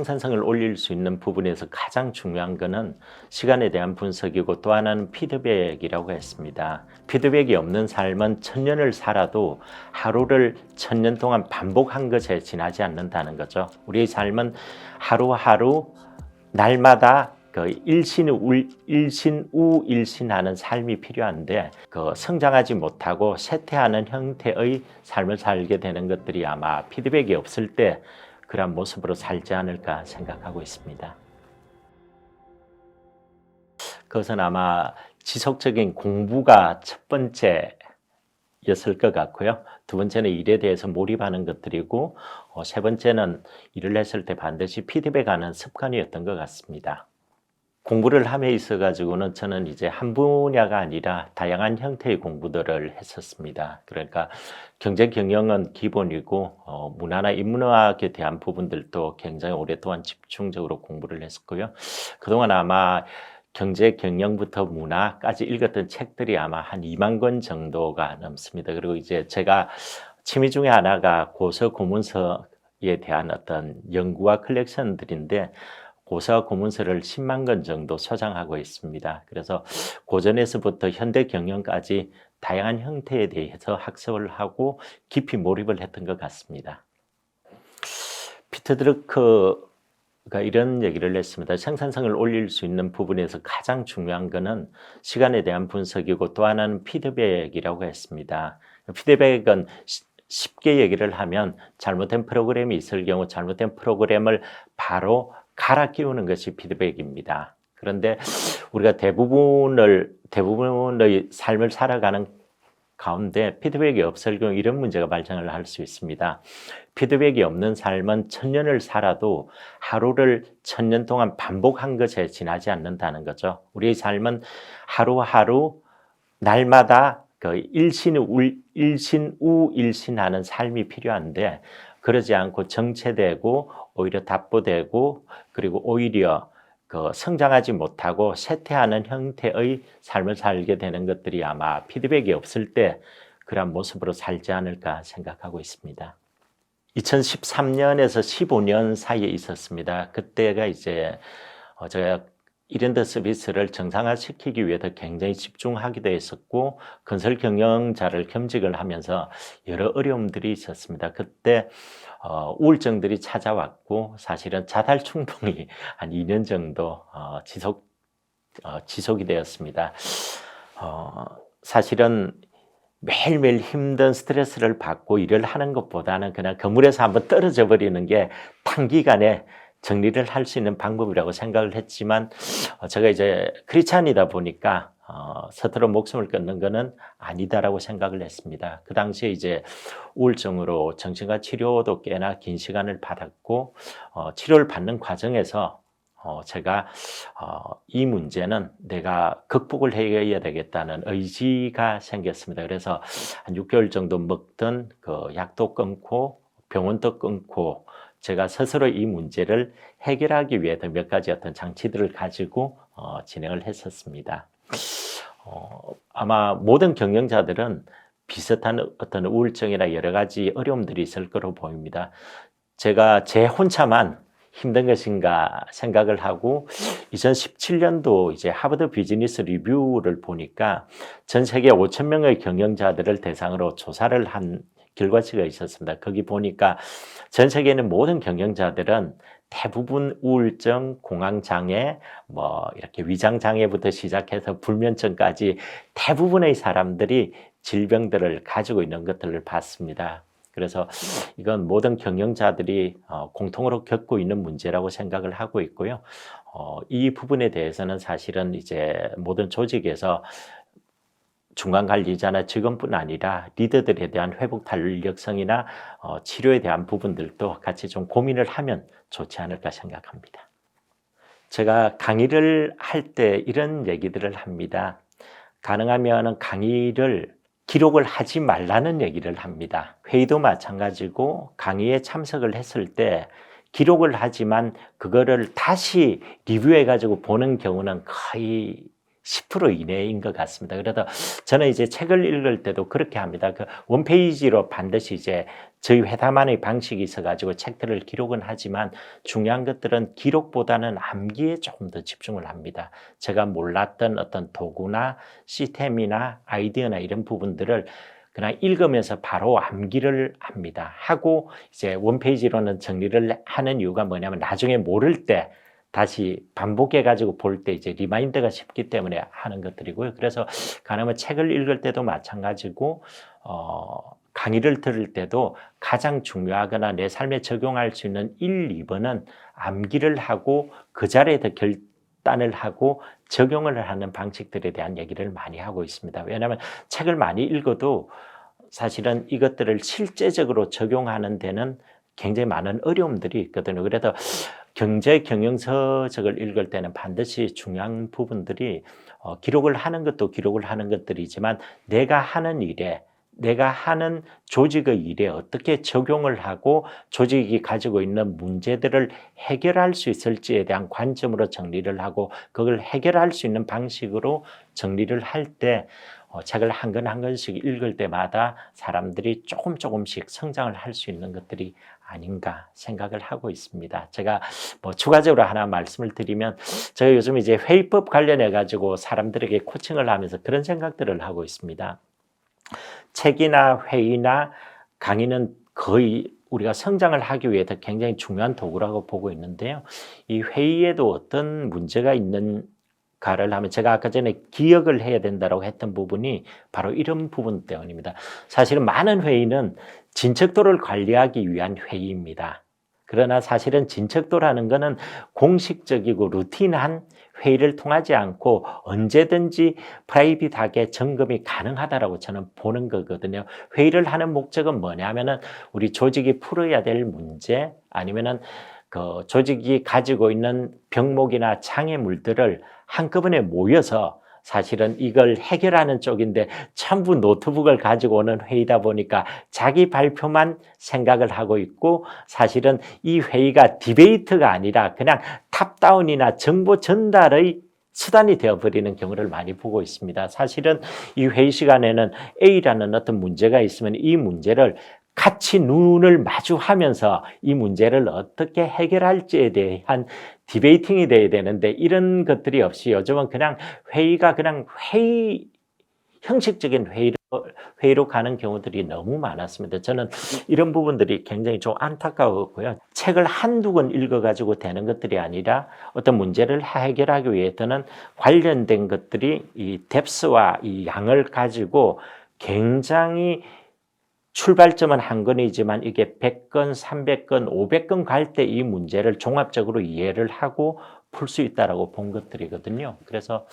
생산성을 올릴 수 있는 부분에서 가장 중요한 것은 시간에 대한 분석이고 또 하나는 피드백이라고 했습니다. 피드백이 없는 삶은 1000년을 살아도 하루를 1000년 동안 반복한 것에 지나지 않는다는 거죠. 우리의 삶은 하루하루 날마다 일신하는 삶이 필요한데 성장하지 못하고 쇠퇴하는 형태의 삶을 살게 되는 것들이 아마 피드백이 없을 때 그런 모습으로 살지 않을까 생각하고 있습니다. 그것은 아마 지속적인 공부가 첫 번째였을 것 같고요. 두 번째는 일에 대해서 몰입하는 것들이고 세 번째는 일을 했을 때 반드시 피드백하는 습관이었던 것 같습니다. 공부를 함에 있어 가지고는 저는 이제 한 분야가 아니라 다양한 형태의 공부들을 했었습니다. 그러니까 경제 경영은 기본이고 문화나 인문학에 대한 부분들도 굉장히 오랫동안 집중적으로 공부를 했었고요. 그동안 아마 경제 경영부터 문화까지 읽었던 책들이 아마 한 2만 권 정도가 넘습니다. 그리고 이제 제가 취미 중에 하나가 고서 고문서에 대한 어떤 연구와 컬렉션들인데 고서 고문서를 10만 권 정도 소장하고 있습니다. 그래서 고전에서부터 현대 경영까지 다양한 형태에 대해서 학습을 하고 깊이 몰입을 했던 것 같습니다. 피터 드러커가 이런 얘기를 했습니다. 생산성을 올릴 수 있는 부분에서 가장 중요한 것은 시간에 대한 분석이고 또 하나는 피드백이라고 했습니다. 피드백은 쉽게 얘기를 하면 잘못된 프로그램이 있을 경우 잘못된 프로그램을 바로 갈아 끼우는 것이 피드백입니다. 그런데 우리가 대부분의 삶을 살아가는 가운데 피드백이 없을 경우 이런 문제가 발생을 할 수 있습니다. 피드백이 없는 삶은 1000년을 살아도 하루를 1000년 동안 반복한 것에 지나지 않는다는 거죠. 우리의 삶은 하루하루 날마다 일신하는 삶이 필요한데 그러지 않고 정체되고 오히려 답보되고 그리고 오히려 성장하지 못하고 쇠퇴하는 형태의 삶을 살게 되는 것들이 아마 피드백이 없을 때 그런 모습으로 살지 않을까 생각하고 있습니다. 2013년에서 15년 사이에 있었습니다. 그때가 이제 제가 이랜드 서비스를 정상화시키기 위해서 굉장히 집중하기도 했었고 건설 경영자를 겸직을 하면서 여러 어려움들이 있었습니다. 그때 우울증들이 찾아왔고 사실은 자살 충동이 한 2년 정도 지속이 되었습니다. 사실은 매일매일 힘든 스트레스를 받고 일을 하는 것보다는 그냥 건물에서 한번 떨어져 버리는 게 단기간에 정리를 할 수 있는 방법이라고 생각을 했지만 제가 이제 크리스찬이다 보니까 스스로 목숨을 끊는 것은 아니다라고 생각을 했습니다. 그 당시에 이제 우울증으로 정신과 치료도 꽤나 긴 시간을 받았고 치료를 받는 과정에서 제가 이 문제는 내가 극복을 해야 되겠다는 의지가 생겼습니다. 그래서 한 6개월 정도 먹던 그 약도 끊고 병원도 끊고 제가 스스로 이 문제를 해결하기 위해서 몇 가지 어떤 장치들을 가지고 진행을 했었습니다. 아마 모든 경영자들은 비슷한 어떤 우울증이나 여러 가지 어려움들이 있을 거로 보입니다. 제가 제 혼자만 힘든 것인가 생각을 하고 2017년도 이제 하버드 비즈니스 리뷰를 보니까 전 세계 5,000명의 경영자들을 대상으로 조사를 한 결과치가 있었습니다. 거기 보니까 전 세계에 있는 모든 경영자들은 대부분 우울증, 공황장애, 이렇게 위장장애부터 시작해서 불면증까지 대부분의 사람들이 질병들을 가지고 있는 것들을 봤습니다. 그래서 이건 모든 경영자들이 공통으로 겪고 있는 문제라고 생각을 하고 있고요. 이 부분에 대해서는 사실은 이제 모든 조직에서 중간 관리자나 직원뿐 아니라 리더들에 대한 회복 탄력성이나 치료에 대한 부분들도 같이 좀 고민을 하면 좋지 않을까 생각합니다. 제가 강의를 할 때 이런 얘기들을 합니다. 가능하면 강의를 기록을 하지 말라는 얘기를 합니다. 회의도 마찬가지고 강의에 참석을 했을 때 기록을 하지만 그거를 다시 리뷰해가지고 보는 경우는 거의 10% 이내인 것 같습니다. 그래서 저는 이제 책을 읽을 때도 그렇게 합니다. 그 원페이지로 반드시 이제 저희 회사만의 방식이 있어가지고 책들을 기록은 하지만 중요한 것들은 기록보다는 암기에 조금 더 집중을 합니다. 제가 몰랐던 어떤 도구나 시스템이나 아이디어나 이런 부분들을 그냥 읽으면서 바로 암기를 합니다. 하고 이제 원페이지로는 정리를 하는 이유가 뭐냐면 나중에 모를 때 다시 반복해가지고 볼 때 이제 리마인드가 쉽기 때문에 하는 것들이고요. 그래서 가능하면 책을 읽을 때도 마찬가지고, 강의를 들을 때도 가장 중요하거나 내 삶에 적용할 수 있는 1, 2번은 암기를 하고 그 자리에서 결단을 하고 적용을 하는 방식들에 대한 얘기를 많이 하고 있습니다. 왜냐하면 책을 많이 읽어도 사실은 이것들을 실제적으로 적용하는 데는 굉장히 많은 어려움들이 있거든요. 그래서 경제 경영서적을 읽을 때는 반드시 중요한 부분들이 기록을 하는 것도 기록을 하는 것들이지만 내가 하는 일에 내가 하는 조직의 일에 어떻게 적용을 하고 조직이 가지고 있는 문제들을 해결할 수 있을지에 대한 관점으로 정리를 하고 그걸 해결할 수 있는 방식으로 정리를 할 때 책을 한 권 한 권씩 읽을 때마다 사람들이 조금씩 성장을 할 수 있는 것들이 아닌가 생각을 하고 있습니다. 제가 추가적으로 하나 말씀을 드리면 제가 요즘 이제 회의법 관련해 가지고 사람들에게 코칭을 하면서 그런 생각들을 하고 있습니다. 책이나 회의나 강의는 거의 우리가 성장을 하기 위해서 굉장히 중요한 도구라고 보고 있는데요. 이 회의에도 어떤 문제가 있는가를 하면 제가 아까 전에 기억을 해야 된다고 했던 부분이 바로 이런 부분 때문입니다. 사실은 많은 회의는 진척도를 관리하기 위한 회의입니다. 그러나 사실은 진척도라는 것은 공식적이고 루틴한 회의를 통하지 않고 언제든지 프라이빗하게 점검이 가능하다라고 저는 보는 거거든요. 회의를 하는 목적은 뭐냐면은 우리 조직이 풀어야 될 문제 아니면은 그 조직이 가지고 있는 병목이나 장애물들을 한꺼번에 모여서 사실은 이걸 해결하는 쪽인데 전부 노트북을 가지고 오는 회의다 보니까 자기 발표만 생각을 하고 있고 사실은 이 회의가 디베이트가 아니라 그냥 탑다운이나 정보 전달의 수단이 되어버리는 경우를 많이 보고 있습니다. 사실은 이 회의 시간에는 A라는 어떤 문제가 있으면 이 문제를 같이 눈을 마주하면서 이 문제를 어떻게 해결할지에 대한 디베이팅이 돼야 되는데 이런 것들이 없이 요즘은 그냥 회의가 그냥 형식적인 회의로 가는 경우들이 너무 많았습니다. 저는 이런 부분들이 굉장히 좀 안타까웠고요. 책을 한두 권 읽어가지고 되는 것들이 아니라 어떤 문제를 해결하기 위해서는 관련된 것들이 이 뎁스와 이 양을 가지고 굉장히 출발점은 한 권이지만 이게 100건, 300건, 500건 갈 때 이 문제를 종합적으로 이해를 하고 풀 수 있다라고 본 것들이거든요. 그래서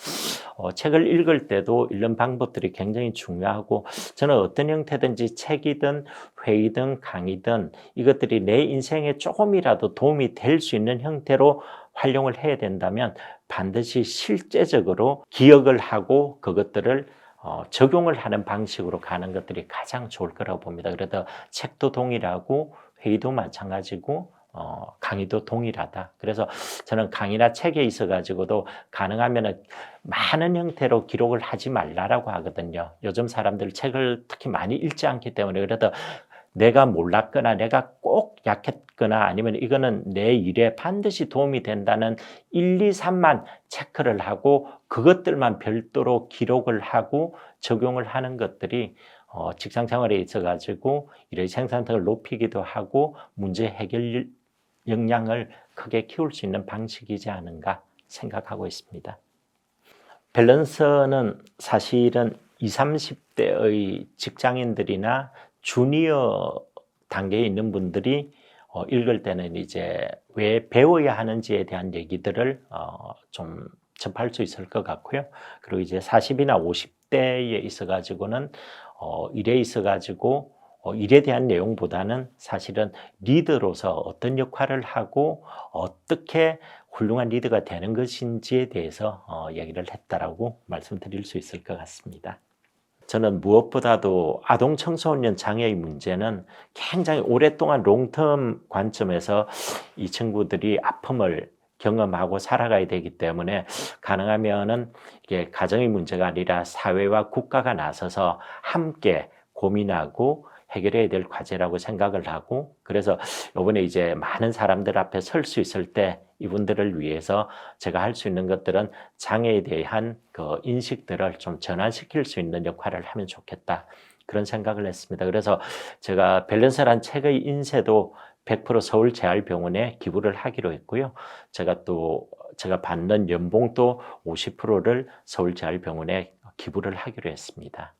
책을 읽을 때도 이런 방법들이 굉장히 중요하고 저는 어떤 형태든지 책이든 회의든 강의든 이것들이 내 인생에 조금이라도 도움이 될 수 있는 형태로 활용을 해야 된다면 반드시 실제적으로 기억을 하고 그것들을 적용을 하는 방식으로 가는 것들이 가장 좋을 거라고 봅니다. 그래서 책도 동일하고 회의도 마찬가지고 강의도 동일하다. 그래서 저는 강의나 책에 있어가지고도 가능하면 많은 형태로 기록을 하지 말라라고 하거든요. 요즘 사람들 책을 특히 많이 읽지 않기 때문에 그래도 내가 몰랐거나 내가 꼭 약했거나 아니면 이거는 내 일에 반드시 도움이 된다는 1, 2, 3만 체크를 하고 그것들만 별도로 기록을 하고 적용을 하는 것들이 직장 생활에 있어가지고 일의 생산성을 높이기도 하고 문제 해결 역량을 크게 키울 수 있는 방식이지 않은가 생각하고 있습니다. 밸런스는 사실은 20, 30대의 직장인들이나 주니어 단계에 있는 분들이 읽을 때는 이제 왜 배워야 하는지에 대한 얘기들을 좀 접할 수 있을 것 같고요. 그리고 이제 40이나 50대에 있어가지고는 일에 있어가지고 일에 대한 내용보다는 사실은 리더로서 어떤 역할을 하고 어떻게 훌륭한 리더가 되는 것인지에 대해서 얘기를 했다라고 말씀드릴 수 있을 것 같습니다. 저는 무엇보다도 아동 청소년 장애의 문제는 굉장히 오랫동안 롱텀 관점에서 이 친구들이 아픔을 경험하고 살아가야 되기 때문에 가능하면은 이게 가정의 문제가 아니라 사회와 국가가 나서서 함께 고민하고 해결해야 될 과제라고 생각을 하고, 그래서 이번에 이제 많은 사람들 앞에 설 수 있을 때 이분들을 위해서 제가 할 수 있는 것들은 장애에 대한 그 인식들을 좀 전환시킬 수 있는 역할을 하면 좋겠다, 그런 생각을 했습니다. 그래서 제가 밸런스란 책의 인쇄도 100% 서울재활병원에 기부를 하기로 했고요. 제가 받는 연봉도 50%를 서울재활병원에 기부를 하기로 했습니다.